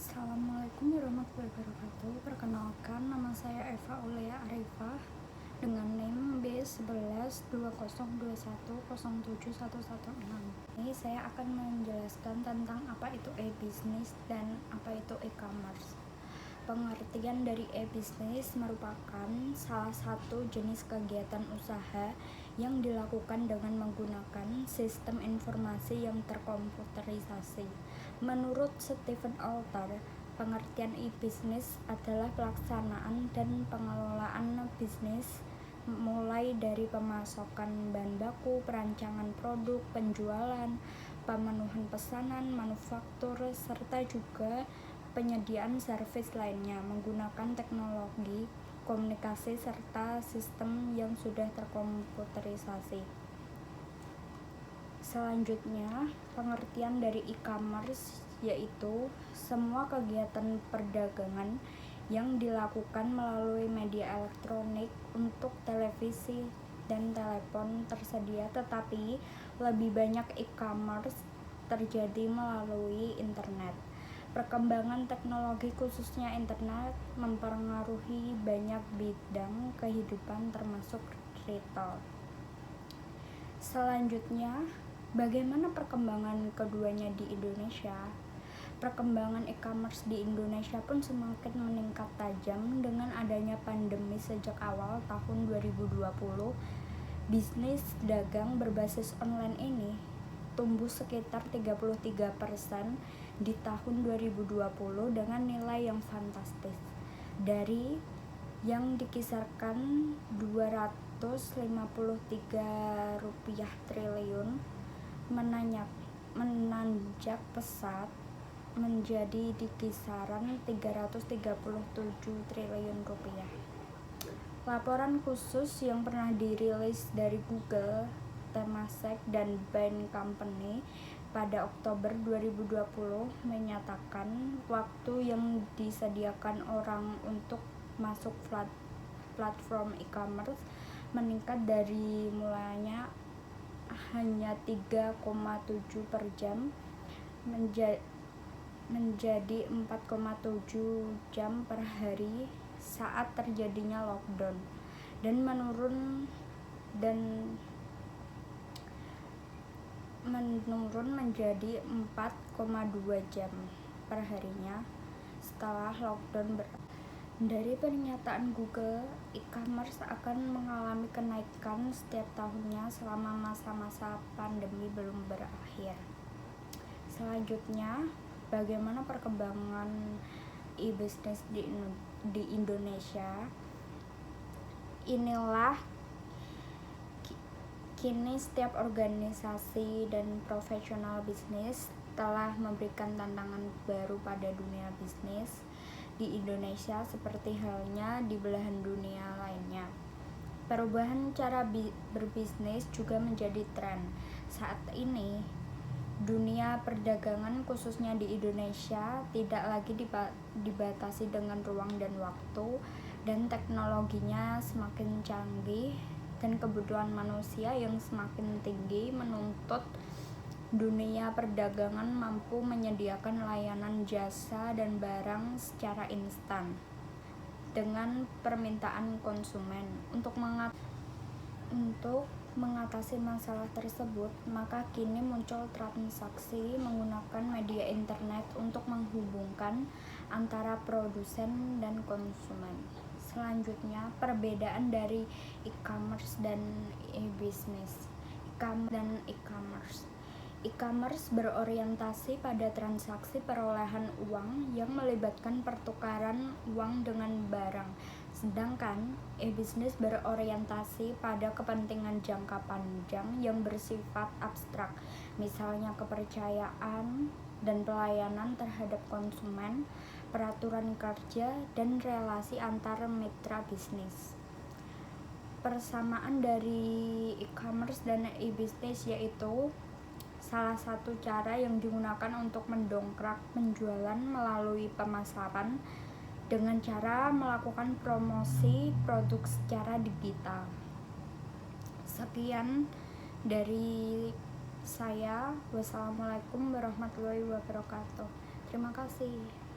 Assalamualaikum warahmatullahi wabarakatuh. Perkenalkan, nama saya Eva Aulia Arifah dengan NIM B112021071116. Ini saya akan menjelaskan tentang apa itu e-business dan apa itu e-commerce. Pengertian dari e-business merupakan salah satu jenis kegiatan usaha yang dilakukan dengan menggunakan sistem informasi yang terkomputerisasi. Menurut Stephen Alter, pengertian e-business adalah pelaksanaan dan pengelolaan bisnis mulai dari pemasakan bahan baku, perancangan produk, penjualan, pemenuhan pesanan, manufaktur, serta juga penyediaan servis lainnya menggunakan teknologi komunikasi serta sistem yang sudah terkomputerisasi. Selanjutnya, pengertian dari e-commerce yaitu semua kegiatan perdagangan yang dilakukan melalui media elektronik untuk televisi dan telepon tersedia, tetapi lebih banyak e-commerce terjadi melalui internet. Perkembangan teknologi khususnya internet mempengaruhi banyak bidang kehidupan termasuk retail. Selanjutnya, bagaimana perkembangan keduanya di Indonesia? Perkembangan e-commerce di Indonesia pun semakin meningkat tajam dengan adanya pandemi sejak awal tahun 2020. Bisnis dagang berbasis online ini tumbuh sekitar 33% di tahun 2020 dengan nilai yang fantastis. Dari yang dikisarkan 253 rupiah triliun menanjak pesat menjadi di kisaran 337 triliun rupiah. Laporan khusus yang pernah dirilis dari Google, Temasek, dan Bain Company pada Oktober 2020 menyatakan waktu yang disediakan orang untuk masuk platform e-commerce meningkat dari mulanya hanya 3,7 per jam menjadi 4,7 jam per hari saat terjadinya lockdown dan menurun menjadi 4,2 jam per harinya setelah lockdown berakhir. Dari pernyataan Google, e-commerce akan mengalami kenaikan setiap tahunnya selama masa-masa pandemi belum berakhir. Selanjutnya, bagaimana perkembangan e-business di Indonesia? Inilah kini setiap organisasi dan profesional bisnis telah memberikan tantangan baru pada dunia bisnis di Indonesia seperti halnya di belahan dunia lainnya. Perubahan cara berbisnis juga menjadi tren. Saat ini, dunia perdagangan khususnya di Indonesia tidak lagi dibatasi dengan ruang dan waktu, dan teknologinya semakin canggih dan kebutuhan manusia yang semakin tinggi menuntut dunia perdagangan mampu menyediakan layanan jasa dan barang secara instan dengan permintaan konsumen. Untuk mengatasi masalah tersebut, maka kini muncul transaksi menggunakan media internet untuk menghubungkan antara produsen dan konsumen. Selanjutnya, perbedaan dari e-commerce dan e-business. E-commerce berorientasi pada transaksi perolehan uang yang melibatkan pertukaran uang dengan barang, sedangkan e-business berorientasi pada kepentingan jangka panjang yang bersifat abstrak, misalnya kepercayaan dan pelayanan terhadap konsumen, peraturan kerja, dan relasi antar mitra bisnis. Persamaan dari e-commerce dan e-business yaitu salah satu cara yang digunakan untuk mendongkrak penjualan melalui pemasaran dengan cara melakukan promosi produk secara digital. Sekian dari saya. Wassalamualaikum warahmatullahi wabarakatuh. Terima kasih.